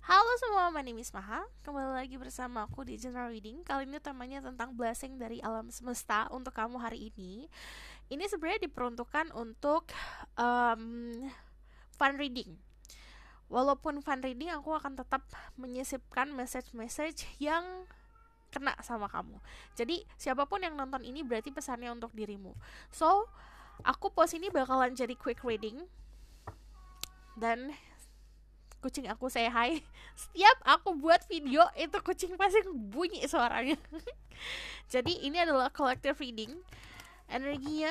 Halo semua, my name is Maha. Kembali lagi bersama aku di General Reading. Kali ini temanya tentang blessing dari alam semesta untuk kamu hari ini. Ini sebenarnya diperuntukkan untuk fun reading. Walaupun fun reading, aku akan tetap menyisipkan message-message yang kena sama kamu. Jadi siapapun yang nonton ini berarti pesannya untuk dirimu. So, aku post ini bakalan jadi quick reading. Dan kucing aku say hi. Setiap aku buat video itu kucing pasti bunyi suaranya. Jadi ini adalah collective reading. Energinya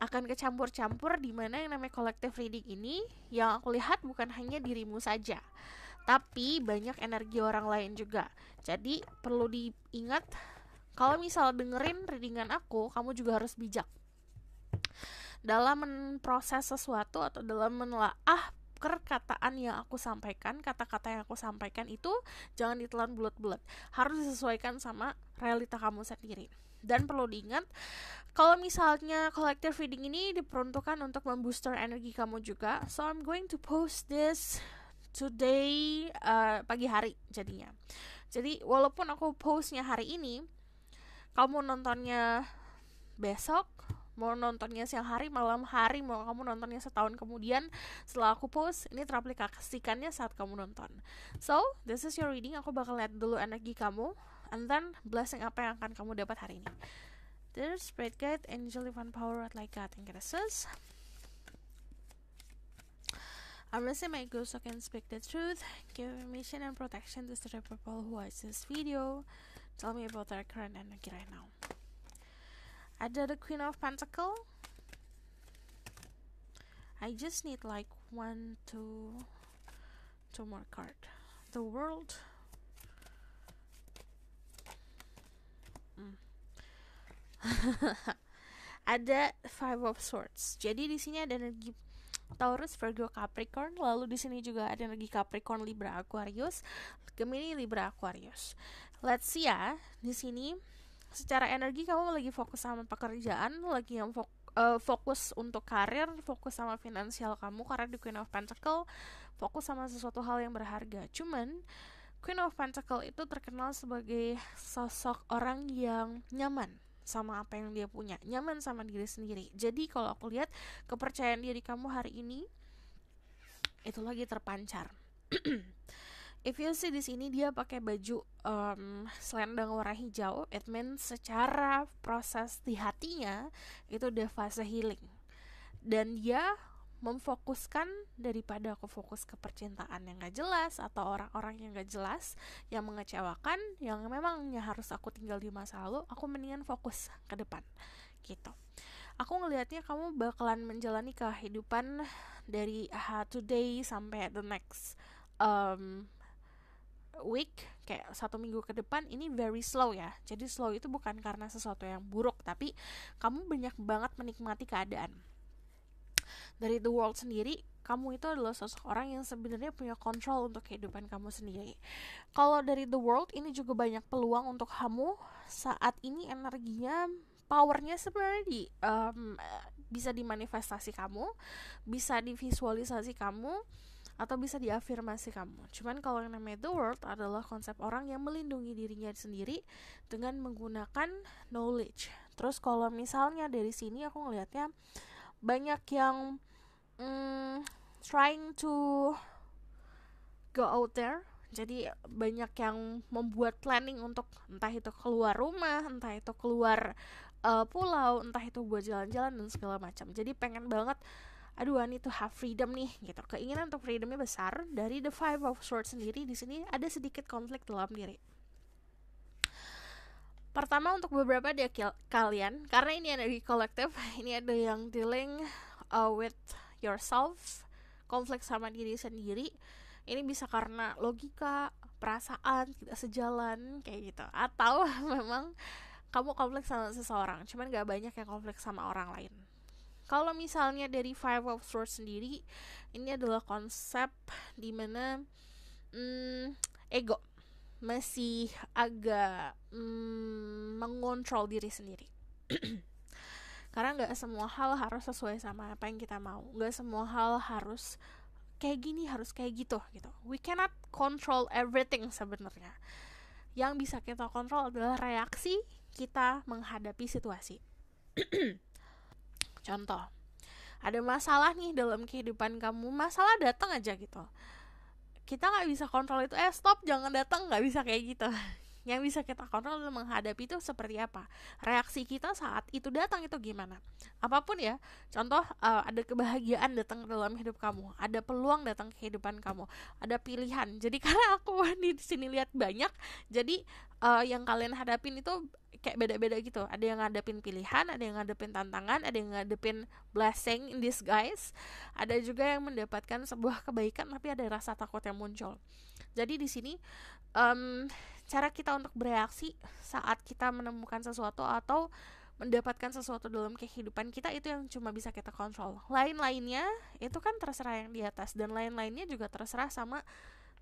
akan kecampur-campur, di mana yang namanya collective reading ini yang aku lihat bukan hanya dirimu saja, tapi banyak energi orang lain juga. Jadi perlu diingat, kalau misal dengerin readingan aku, kamu juga harus bijak dalam memproses sesuatu atau dalam menelaah perkataan yang aku sampaikan, kata-kata yang aku sampaikan itu jangan ditelan bulat-bulat, harus disesuaikan sama realita kamu sendiri. Dan perlu diingat, kalau misalnya collective reading ini diperuntukkan untuk membooster energi kamu juga. So I'm going to post this today, pagi hari jadinya. Jadi walaupun aku postnya hari ini, kamu nontonnya besok, mau nontonnya siang hari, malam hari, mau kamu nontonnya setahun kemudian setelah aku post, ini teraplikasikannya saat kamu nonton. So, this is your reading. Aku bakal lihat dulu energi kamu, and then blessing apa yang akan kamu dapat hari ini. There's Spirit Guide, Angel Divine Power, what like God, and Graces. I'm listening my ghost so can speak the truth, give information and protection to the people who watch this video. Tell me about their current energy right now. Ada the Queen of Pentacle. I just need like two more card. The World. Ada Five of Swords. Jadi di sini ada energi Taurus, Virgo, Capricorn. Lalu di sini juga ada energi Capricorn, Libra, Aquarius, Gemini, Libra, Aquarius. Let's see ya. Di sini secara energi kamu lagi fokus sama pekerjaan, lagi yang fokus untuk karir, fokus sama finansial kamu, karena di Queen of Pentacle fokus sama sesuatu hal yang berharga. Cuman Queen of Pentacle itu terkenal sebagai sosok orang yang nyaman sama apa yang dia punya, nyaman sama diri sendiri. Jadi kalau aku lihat kepercayaan diri kamu hari ini itu lagi terpancar. If you see di sini dia pakai baju selendang warna hijau, it means secara proses di hatinya itu udah fase healing. Dan dia memfokuskan daripada aku fokus ke percintaan yang gak jelas atau orang-orang yang gak jelas, yang mengecewakan, yang memangnya harus aku tinggal di masa lalu, aku mendingan fokus ke depan gitu. Aku ngelihatnya kamu bakalan menjalani kehidupan dari today sampai the next week, kayak 1 minggu ke depan ini very slow ya. Jadi slow itu bukan karena sesuatu yang buruk, tapi kamu banyak banget menikmati keadaan. Dari The World sendiri, kamu itu adalah sosok orang yang sebenarnya punya kontrol untuk kehidupan kamu sendiri. Kalau dari The World ini juga banyak peluang untuk kamu saat ini. Energinya, powernya sebenarnya bisa dimanifestasi kamu, bisa divisualisasi kamu, atau bisa diafirmasi kamu. Cuman kalau yang namanya The World adalah konsep orang yang melindungi dirinya sendiri dengan menggunakan knowledge. Terus kalau misalnya dari sini aku ngelihatnya banyak yang trying to go out there. Jadi banyak yang membuat planning untuk entah itu keluar rumah, entah itu keluar pulau, entah itu buat jalan-jalan dan segala macam. Jadi pengen banget, aduh, I need to have freedom nih gitu. Keinginan untuk freedomnya besar. Dari the Five of Swords sendiri di sini ada sedikit konflik dalam diri. Pertama, untuk beberapa dari kalian, karena ini energi kolektif, ini ada yang dealing with yourself, konflik sama diri sendiri. Ini bisa karena logika, perasaan tidak sejalan kayak gitu, atau memang kamu konflik sama seseorang, cuman gak banyak yang konflik sama orang lain. Kalau misalnya dari Five of Swords sendiri, ini adalah konsep dimana ego masih agak mengontrol diri sendiri. Karena gak semua hal harus sesuai sama apa yang kita mau, gak semua hal harus kayak gini, harus kayak gitu. We cannot control everything sebenarnya. Yang bisa kita kontrol adalah reaksi kita menghadapi situasi. Contoh, ada masalah nih dalam kehidupan kamu, masalah datang aja gitu, kita nggak bisa kontrol itu, stop, jangan datang, nggak bisa kayak gitu. Yang bisa kita kontrol adalah menghadapi itu seperti apa, reaksi kita saat itu datang itu gimana. Apapun ya, contoh ada kebahagiaan datang ke dalam hidup kamu, ada peluang datang ke kehidupan kamu, ada pilihan. Jadi karena aku di sini lihat banyak, jadi yang kalian hadapin itu kayak beda-beda gitu. Ada yang ngadepin pilihan, ada yang ngadepin tantangan, ada yang ngadepin blessing in disguise, ada juga yang mendapatkan sebuah kebaikan tapi ada rasa takut yang muncul. Jadi di sini cara kita untuk bereaksi saat kita menemukan sesuatu atau mendapatkan sesuatu dalam kehidupan kita, itu yang cuma bisa kita kontrol. Lain-lainnya itu kan terserah yang di atas, dan lain-lainnya juga terserah sama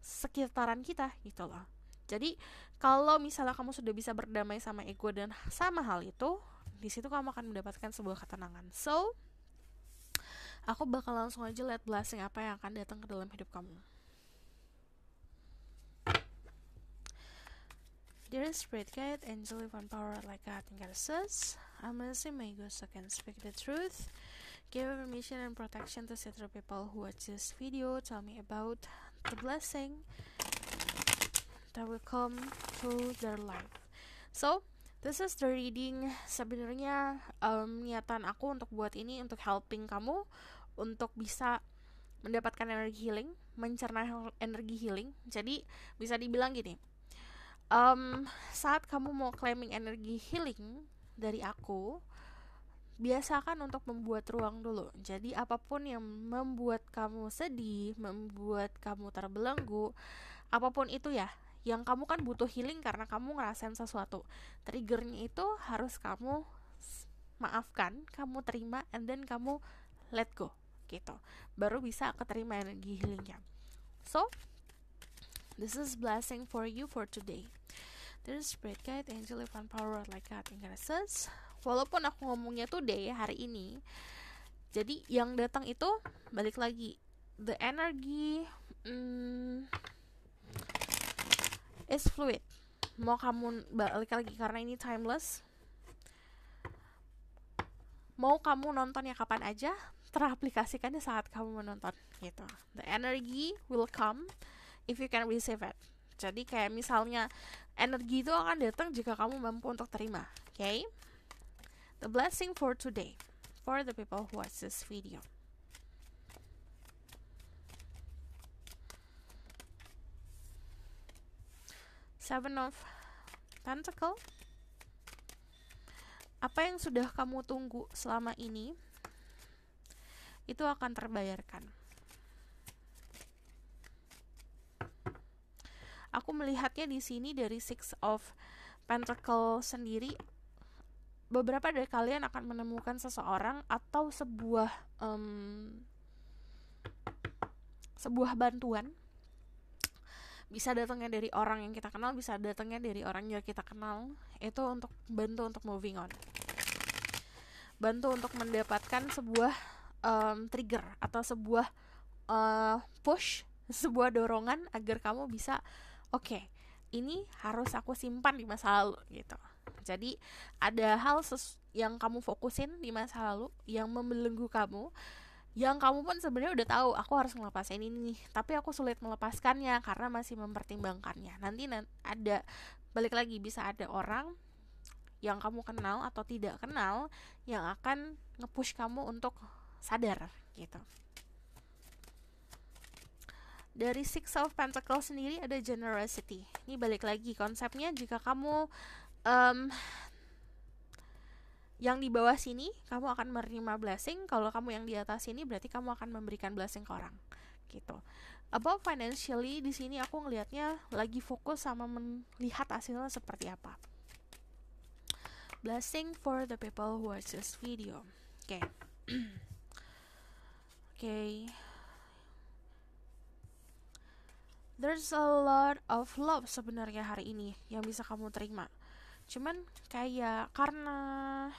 sekitaran kita gitu loh. Jadi kalau misalnya kamu sudah bisa berdamai sama ego dan sama hal itu, di situ kamu akan mendapatkan sebuah ketenangan. So, aku bakal langsung aja lihat blessing apa yang akan datang ke dalam hidup kamu. Dear Spirit Guide, Angel Divine Power like God and Goddesses, I'm asking my ghost so can speak the truth. Give permission and protection to set people who watch this video. Tell me about the blessing that will come to their life. So, this is the reading. Sebenarnya niatan aku untuk buat ini untuk helping kamu untuk bisa mendapatkan energi healing, mencerna energi healing. Jadi bisa dibilang gini, saat kamu mau claiming energi healing dari aku, biasakan untuk membuat ruang dulu. Jadi apapun yang membuat kamu sedih, membuat kamu terbelenggu, apapun itu ya, yang kamu kan butuh healing karena kamu ngerasain sesuatu, triggernya itu harus kamu maafkan, kamu terima, and then kamu let go gitu, baru bisa keterima energi healingnya. So, this is blessing for you for today. There's Spirit Guide, Angel Divine Power like God and Goddesses. Walaupun aku ngomongnya today, hari ini, jadi yang datang itu balik lagi, the energy is fluid. Mau kamu balik lagi karena ini timeless, mau kamu nontonnya kapan aja, teraplikasikannya saat kamu menonton gitu. The energy will come if you can receive it. Jadi kayak misalnya energi itu akan datang jika kamu mampu untuk terima. Okay? The blessing for today for the people who watch this video. Seven of Pentacle. Apa yang sudah kamu tunggu selama ini itu akan terbayarkan. Aku melihatnya di sini dari Six of Pentacle sendiri. Beberapa dari kalian akan menemukan seseorang atau sebuah bantuan. Bisa datangnya dari orang yang kita kenal, bisa datangnya dari orang yang kita kenal. Itu untuk bantu untuk moving on, bantu untuk mendapatkan sebuah trigger atau sebuah push, sebuah dorongan agar kamu bisa oke, ini harus aku simpan di masa lalu gitu. Jadi ada hal yang kamu fokusin di masa lalu yang membelenggu kamu, yang kamu pun sebenarnya udah tahu aku harus ngelepasin ini nih, tapi aku sulit melepaskannya karena masih mempertimbangkannya. Nanti ada, balik lagi, bisa ada orang yang kamu kenal atau tidak kenal yang akan nge-push kamu untuk sadar gitu. Dari Six of Pentacles sendiri ada generosity. Ini balik lagi konsepnya, jika kamu yang di bawah sini kamu akan menerima blessing, kalau kamu yang di atas sini berarti kamu akan memberikan blessing ke orang gitu. About financially, di sini aku ngelihatnya lagi fokus sama melihat hasilnya seperti apa. Blessing for the people who watch this video. Oke. Okay. There's a lot of love sebenarnya hari ini yang bisa kamu terima. Cuman kayak karena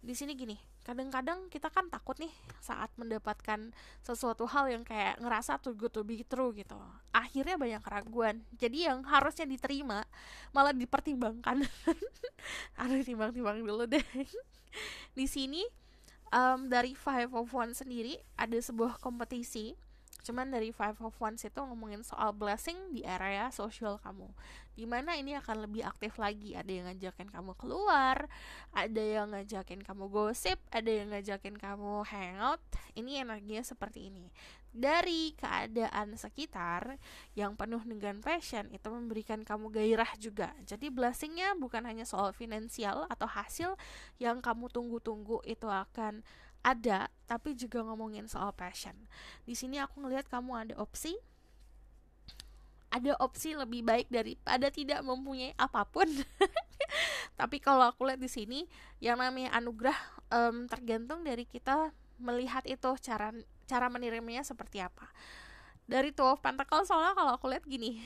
di sini gini, kadang-kadang kita kan takut nih saat mendapatkan sesuatu hal yang kayak ngerasa too good to be true gitu. Akhirnya banyak keraguan. Jadi yang harusnya diterima malah dipertimbangkan. Harus timbang-timbang dulu deh. Di sini dari Five of Wands sendiri ada sebuah kompetisi. Cuman dari Five of Wands itu ngomongin soal blessing di area sosial kamu, dimana ini akan lebih aktif lagi. Ada yang ngajakin kamu keluar, ada yang ngajakin kamu gosip, ada yang ngajakin kamu hangout. Ini energinya seperti ini. Dari keadaan sekitar yang penuh dengan passion, itu memberikan kamu gairah juga. Jadi blessingnya bukan hanya soal finansial atau hasil yang kamu tunggu-tunggu itu akan ada, tapi juga ngomongin soal passion. Di sini aku ngelihat kamu ada opsi lebih baik daripada tidak mempunyai apapun. Tapi kalau aku lihat di sini, yang namanya anugerah tergantung dari kita melihat itu, cara menerimanya seperti apa. Dari Two of Pentacles, soalnya kalau aku lihat gini,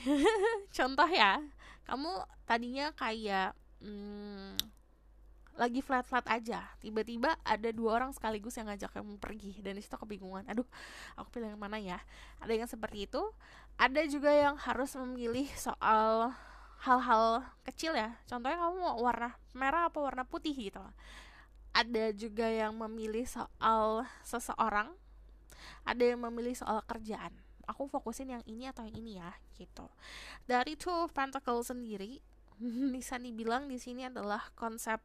contoh ya, kamu tadinya kayak lagi flat-flat aja, tiba-tiba ada 2 orang sekaligus yang ngajak kamu pergi, dan disitu kebingungan, aduh aku pilih yang mana ya. Ada yang seperti itu, ada juga yang harus memilih soal hal-hal kecil ya, contohnya kamu mau warna merah apa warna putih gitu. Ada juga yang memilih soal seseorang, ada yang memilih soal kerjaan. Aku fokusin yang ini atau yang ini ya gitu. Dari Two of Pentacles sendiri, bisa dibilang di sini adalah konsep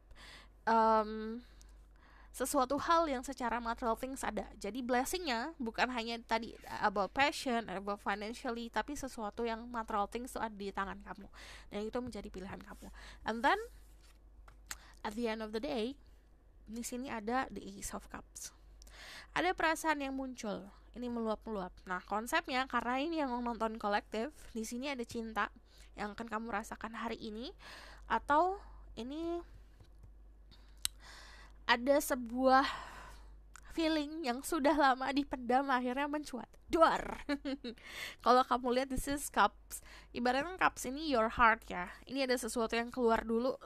sesuatu hal yang secara material things ada. Jadi blessingnya bukan hanya tadi about passion, about financially, tapi sesuatu yang material things itu ada di tangan kamu, dan itu menjadi pilihan kamu. And then at the end of the day, di sini ada the Ace of Cups. Ada perasaan yang muncul, ini meluap-meluap. Nah, konsepnya karena ini yang nonton kolektif, di sini ada cinta yang akan kamu rasakan hari ini, atau ini ada sebuah feeling yang sudah lama dipendam akhirnya mencuat. Duar. Kalau kamu lihat this is cups, ibaratnya cups ini your heart ya. Ini ada sesuatu yang keluar dulu,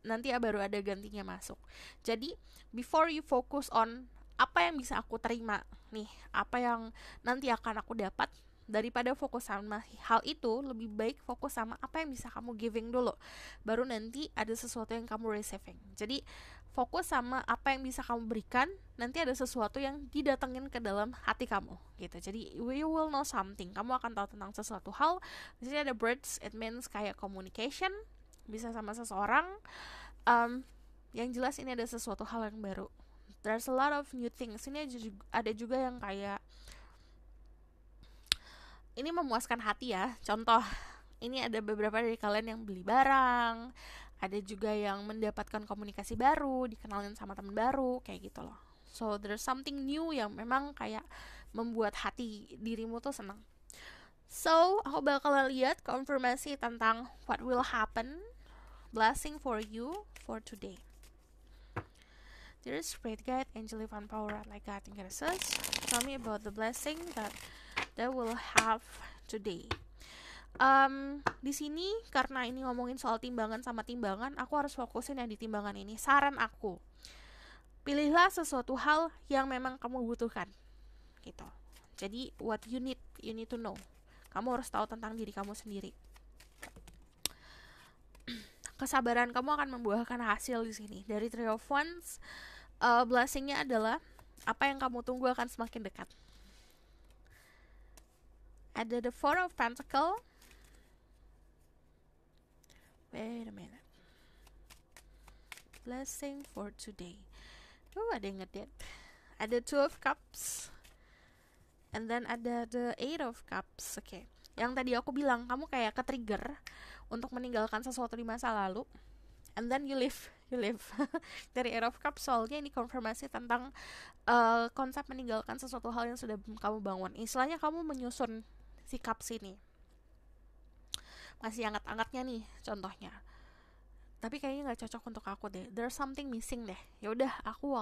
nanti baru ada gantinya masuk. Jadi before you focus on apa yang bisa aku terima nih, apa yang nanti akan aku dapat, daripada fokus sama hal itu, lebih baik fokus sama apa yang bisa kamu giving dulu, baru nanti ada sesuatu yang kamu receiving. Jadi fokus sama apa yang bisa kamu berikan, nanti ada sesuatu yang didatengin ke dalam hati kamu gitu. Jadi you will know something, kamu akan tahu tentang sesuatu hal. Di sini ada birds, it means kayak communication, bisa sama seseorang. Yang jelas ini ada sesuatu hal yang baru. There's a lot of new things. Ini ada juga yang kayak ini memuaskan hati ya. Contoh, ini ada beberapa dari kalian yang beli barang, ada juga yang mendapatkan komunikasi baru, dikenalin sama teman baru, kayak gitu loh. So there's something new yang memang kayak membuat hati dirimu tuh senang. So aku bakal lihat konfirmasi tentang what will happen, blessing for you for today. Dear Spirit Guide, Angel Divine Power, like God and Goddesses, tell me about the blessing that will have today. Di sini karena ini ngomongin soal timbangan sama timbangan, aku harus fokusin yang di timbangan ini. Saran aku, pilihlah sesuatu hal yang memang kamu butuhkan gitu. Jadi what you need to know. Kamu harus tahu tentang diri kamu sendiri. Kesabaran kamu akan membuahkan hasil di sini. Dari Three of Wands, blessingnya adalah apa yang kamu tunggu akan semakin dekat. Ada the Four of Pentacles. Wait a minute. Blessing for today. Ada yang ngedate. Ada Two of Cups. And then ada the Eight of Cups. Oke. Yang tadi aku bilang, kamu kayak ke-trigger untuk meninggalkan sesuatu di masa lalu. And then you live. Dari Eight of Cups, soalnya ini konfirmasi tentang konsep meninggalkan sesuatu hal yang sudah kamu bangun. Istilahnya kamu menyusun si cups ini. Masih hangat-hangatnya nih contohnya, tapi kayaknya nggak cocok untuk aku deh. There's something missing deh. Ya udah, aku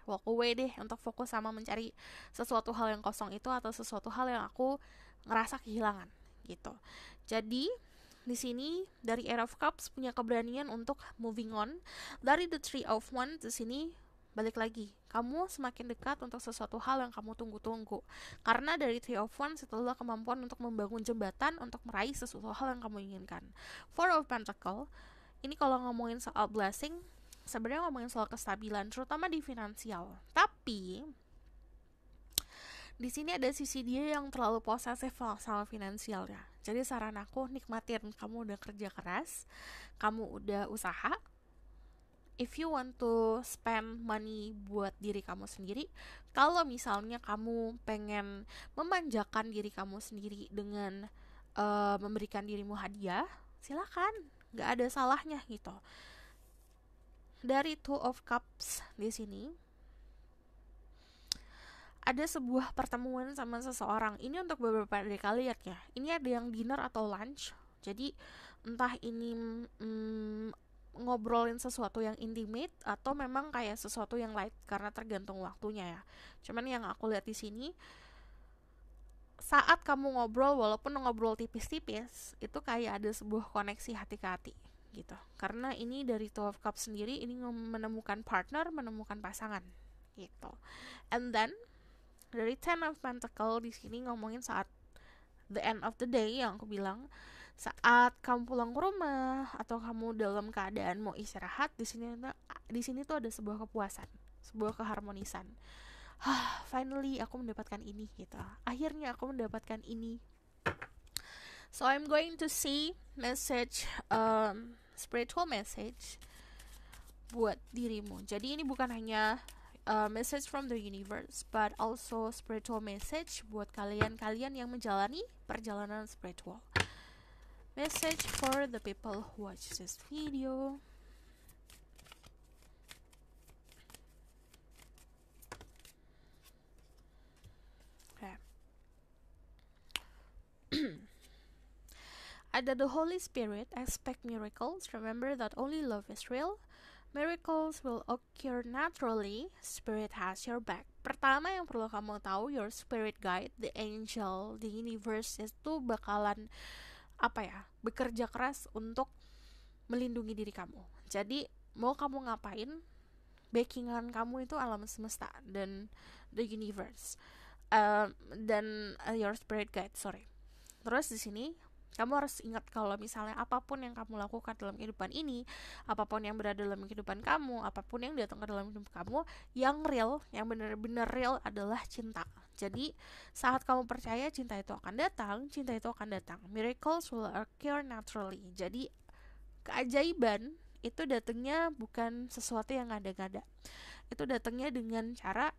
walk away deh untuk fokus sama mencari sesuatu hal yang kosong itu, atau sesuatu hal yang aku ngerasa kehilangan gitu. Jadi di sini dari Eight of Cups punya keberanian untuk moving on. Dari the Three of Wands di sini balik lagi, kamu semakin dekat untuk sesuatu hal yang kamu tunggu-tunggu. Karena dari Three of Wands itulah kemampuan untuk membangun jembatan untuk meraih sesuatu hal yang kamu inginkan. Four of Pentacles, ini kalau ngomongin soal blessing, sebenarnya ngomongin soal kestabilan, terutama di finansial. Tapi di sini ada sisi dia yang terlalu posesif sama finansialnya. Jadi saran aku, nikmatin kamu udah kerja keras, kamu udah usaha. If you want to spend money buat diri kamu sendiri, kalau misalnya kamu pengen memanjakan diri kamu sendiri dengan memberikan dirimu hadiah, silakan, nggak ada salahnya gitu. Dari Two of Cups di sini ada sebuah pertemuan sama seseorang. Ini untuk beberapa dari kalian ya. Ini ada yang dinner atau lunch. Jadi entah ini ngobrolin sesuatu yang intimate atau memang kayak sesuatu yang light, karena tergantung waktunya ya. Cuman yang aku lihat di sini, saat kamu ngobrol, walaupun ngobrol tipis-tipis, itu kayak ada sebuah koneksi hati ke hati gitu. Karena ini dari Two of Cups sendiri, ini menemukan partner, menemukan pasangan gitu. And then dari Ten of Pentacles di sini ngomongin saat the end of the day, yang aku bilang saat kamu pulang ke rumah atau kamu dalam keadaan mau istirahat, di sini tuh ada sebuah kepuasan, sebuah keharmonisan. Finally aku mendapatkan ini gitu. Akhirnya aku mendapatkan ini. So I'm going to see message, spiritual message buat dirimu. Jadi ini bukan hanya message from the universe, but also spiritual message buat kalian yang menjalani perjalanan spiritual. Message for the people who watch this video. Okay. Ada the Holy Spirit, expect miracles. Remember that only love is real. Miracles will occur naturally. Spirit has your back. Pertama yang perlu kamu tahu, your spirit guide, the angel, the universe itu bakalan bekerja keras untuk melindungi diri kamu. Jadi mau kamu ngapain, backingan kamu itu alam semesta dan the universe, dan your spirit guide. Terus di sini kamu harus ingat kalau misalnya apapun yang kamu lakukan dalam kehidupan ini, apapun yang berada dalam kehidupan kamu, apapun yang datang ke dalam hidup kamu, yang real, yang benar-benar real adalah cinta. Jadi saat kamu percaya, cinta itu akan datang. Miracles will occur naturally. Jadi keajaiban itu datangnya bukan sesuatu yang ngada-ngada. Itu datangnya dengan cara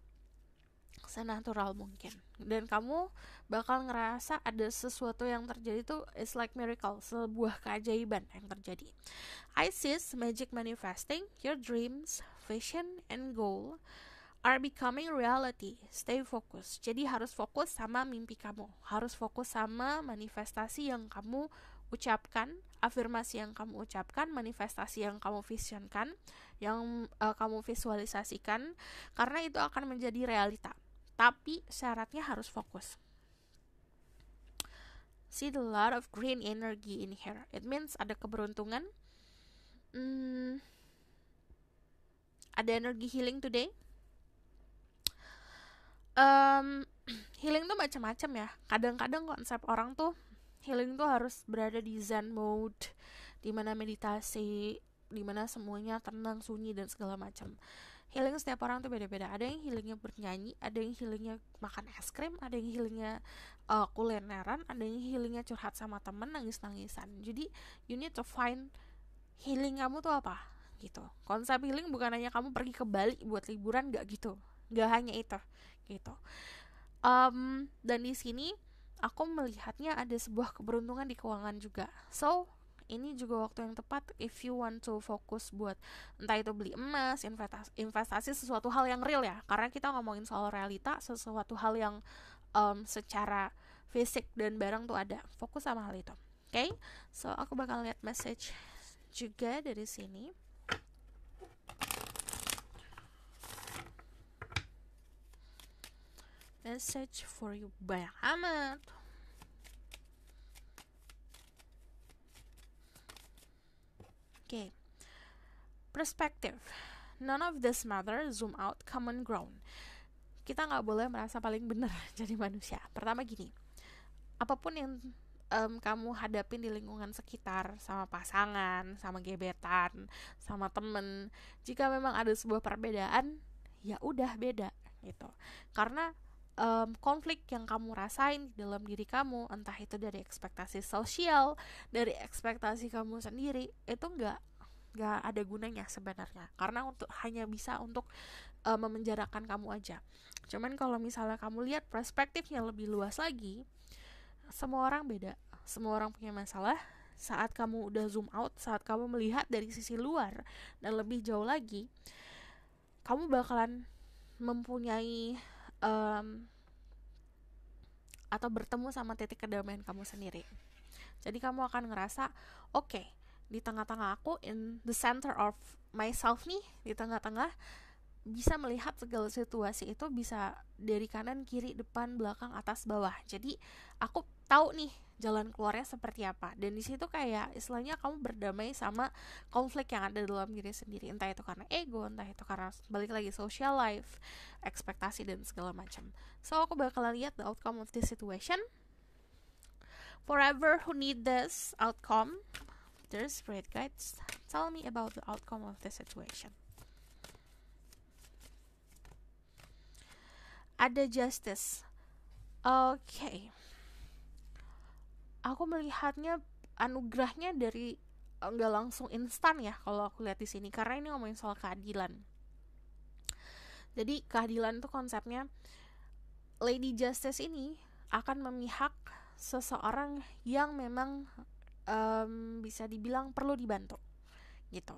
senatural mungkin, dan kamu bakal ngerasa ada sesuatu yang terjadi tuh it's like miracle, sebuah keajaiban yang terjadi. Isis, magic manifesting, your dreams, vision, and goal are becoming reality. Stay focused. Jadi harus fokus sama mimpi kamu, harus fokus sama manifestasi yang kamu ucapkan, afirmasi yang kamu ucapkan, manifestasi yang kamu visionkan, yang kamu visualisasikan, karena itu akan menjadi realita. Tapi syaratnya harus fokus. See the lot of green energy in here. It means ada keberuntungan. Ada energi healing today. Healing tuh macam-macam ya. Kadang-kadang konsep orang tuh healing tuh harus berada di zen mode, dimana meditasi, dimana semuanya tenang, sunyi, dan segala macam. Healing setiap orang tuh beda-beda. Ada yang healingnya bernyanyi, ada yang healingnya makan es krim, ada yang healingnya kulineran, ada yang healingnya curhat sama temen, nangis-nangisan. Jadi you need to find healing kamu tuh apa gitu. Konsep healing bukan hanya kamu pergi ke Bali buat liburan, gak gitu, gak hanya itu gitu. Dan di sini aku melihatnya ada sebuah keberuntungan di keuangan juga. So ini juga waktu yang tepat if you want to fokus buat entah itu beli emas, investasi sesuatu hal yang real ya, karena kita ngomongin soal realita, sesuatu hal yang secara fisik dan barang tuh ada. Fokus sama hal itu. Okay? So aku bakal lihat message juga dari sini. Message for you, banyak amat. Okay. Perspective. none of this matter, zoom out, common ground. Kita nggak boleh merasa paling benar jadi manusia. Pertama gini, apapun yang kamu hadapin di lingkungan sekitar, sama pasangan, sama gebetan, sama temen, jika memang ada sebuah perbedaan, ya udah beda gitu. Karena konflik yang kamu rasain di dalam diri kamu, entah itu dari ekspektasi sosial, dari ekspektasi kamu sendiri, itu nggak ada gunanya sebenarnya, karena hanya bisa untuk memenjarakan kamu aja. Cuman kalau misalnya kamu lihat perspektifnya lebih luas lagi, semua orang beda, semua orang punya masalah. Saat kamu udah zoom out, saat kamu melihat dari sisi luar dan lebih jauh lagi, kamu bakalan mempunyai atau bertemu sama titik kedamaian kamu sendiri. Jadi kamu akan ngerasa, oke, di tengah-tengah aku, in the center of myself nih, di tengah-tengah, bisa melihat segala situasi itu bisa dari kanan, kiri, depan, belakang, atas, bawah. Jadi aku tahu nih jalan keluarnya seperti apa. Dan di situ kayak istilahnya kamu berdamai sama konflik yang ada dalam diri sendiri. Entah itu karena ego, entah itu karena balik lagi social life, ekspektasi dan segala macam. So aku bakalan lihat the outcome of this situation. Forever who need this outcome, there's spirit guides. Tell me about the outcome of this situation. Ada justice. Okay. Aku melihatnya anugerahnya dari nggak langsung instan ya kalau aku lihat di sini, karena ini ngomongin soal keadilan. Jadi keadilan itu konsepnya Lady Justice ini akan memihak seseorang yang memang bisa dibilang perlu dibantu gitu.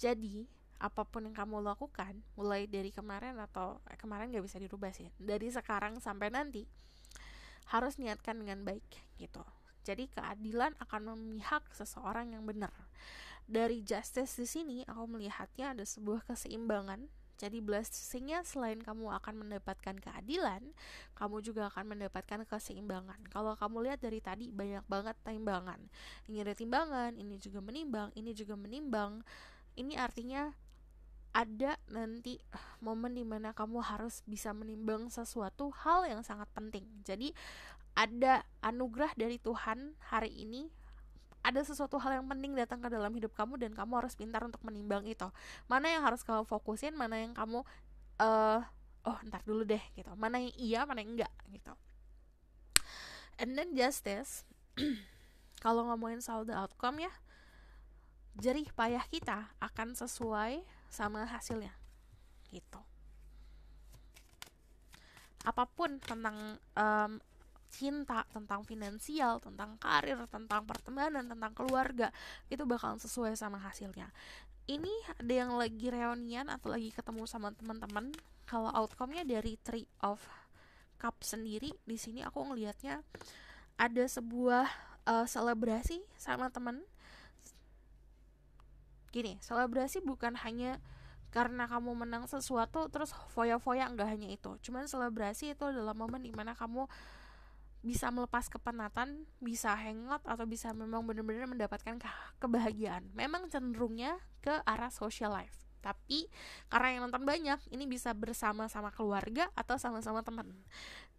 Jadi apapun yang kamu lakukan, mulai dari kemarin atau kemarin gak bisa dirubah sih, dari sekarang sampai nanti harus niatkan dengan baik gitu. Jadi keadilan akan memihak seseorang yang benar. Dari justice di sini aku melihatnya ada sebuah keseimbangan. Jadi blessingnya selain kamu akan mendapatkan keadilan, kamu juga akan mendapatkan keseimbangan. Kalau kamu lihat dari tadi banyak banget timbangan. Ini ada timbangan, ini juga menimbang, ini juga menimbang. Ini artinya ada nanti momen dimana kamu harus bisa menimbang sesuatu hal yang sangat penting. Jadi ada anugerah dari Tuhan hari ini, ada sesuatu hal yang penting datang ke dalam hidup kamu dan kamu harus pintar untuk menimbang itu. Mana yang harus kamu fokusin, mana yang kamu ntar dulu deh gitu. Mana yang iya, mana yang enggak gitu. And then justice kalau ngomongin soal the outcome ya, jerih payah kita akan sesuai sama hasilnya gitu. Apapun tentang cinta, tentang finansial, tentang karir, tentang pertemanan, tentang keluarga, itu bakalan sesuai sama hasilnya. Ini ada yang lagi reunian atau lagi ketemu sama teman-teman. Kalau outcome-nya dari Three of Cups sendiri, di sini aku ngelihatnya ada sebuah selebrasi sama teman. Gini, selebrasi bukan hanya karena kamu menang sesuatu terus foya-foya, enggak hanya itu. Cuman selebrasi itu adalah momen dimana kamu bisa melepas kepenatan, bisa hangout, atau bisa memang benar-benar mendapatkan kebahagiaan. Memang cenderungnya ke arah social life. Tapi karena yang nonton banyak, ini bisa bersama-sama keluarga atau sama-sama teman.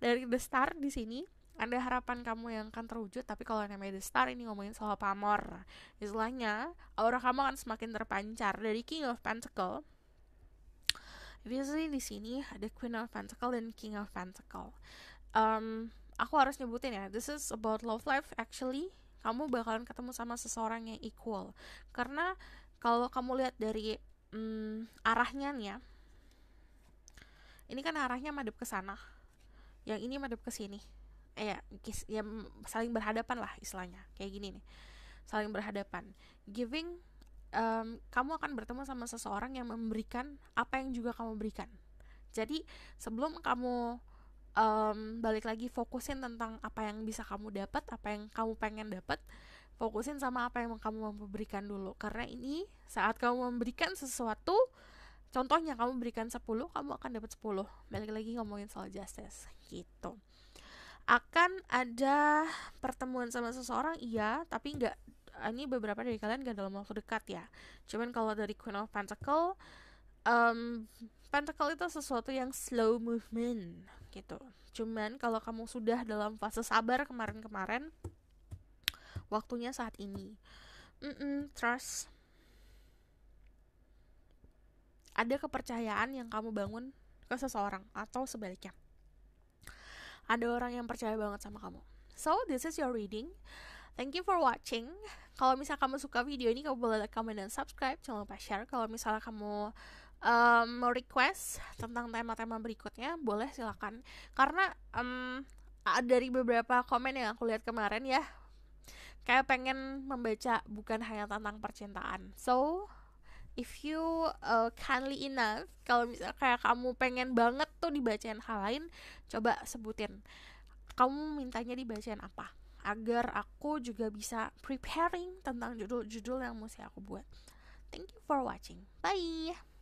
Dari the star di sini ada harapan kamu yang akan terwujud, tapi kalau namanya the star ini ngomongin soal pamor. Istilahnya, aura kamu akan semakin terpancar. Dari King of Pentacle, biasanya di sini ada Queen of Pentacle dan King of Pentacle. Aku harus nyebutin ya, this is about love life actually. Kamu bakalan ketemu sama seseorang yang equal. Karena kalau kamu lihat dari arahnya nih ya, ini kan arahnya madep ke sana, yang ini madep ke sini. Ya saling berhadapan lah istilahnya, kayak gini nih, saling berhadapan. Giving, kamu akan bertemu sama seseorang yang memberikan apa yang juga kamu berikan. Jadi sebelum kamu balik lagi fokusin tentang apa yang bisa kamu dapat, apa yang kamu pengen dapat, fokusin sama apa yang kamu mampu berikan dulu. Karena ini saat kamu memberikan sesuatu, contohnya kamu berikan 10, kamu akan dapat 10. Balik lagi ngomongin soal justice gitu. Akan ada pertemuan sama seseorang, iya, tapi enggak, ini beberapa dari kalian gak dalam waktu dekat ya. Cuman kalau dari Queen of Pentacle, Pentacle itu sesuatu yang slow movement gitu. Cuman kalau kamu sudah dalam fase sabar kemarin-kemarin, waktunya saat ini. Trust. Ada kepercayaan yang kamu bangun ke seseorang atau sebaliknya. Ada orang yang percaya banget sama kamu. So, this is your reading. Thank you for watching. Kalau misalnya kamu suka video ini, kamu boleh like, comment, dan subscribe. Jangan lupa share. Kalau misalnya kamu mau request tentang tema-tema berikutnya, boleh silakan. Karena dari beberapa komen yang aku lihat kemarin ya, kayak pengen membaca bukan hanya tentang percintaan. So, if you kindly enough, kalau misalnya kayak kamu pengen banget tuh dibacain hal lain, coba sebutin kamu mintanya dibacain apa, agar aku juga bisa preparing tentang judul-judul yang mesti aku buat. Thank you for watching. Bye.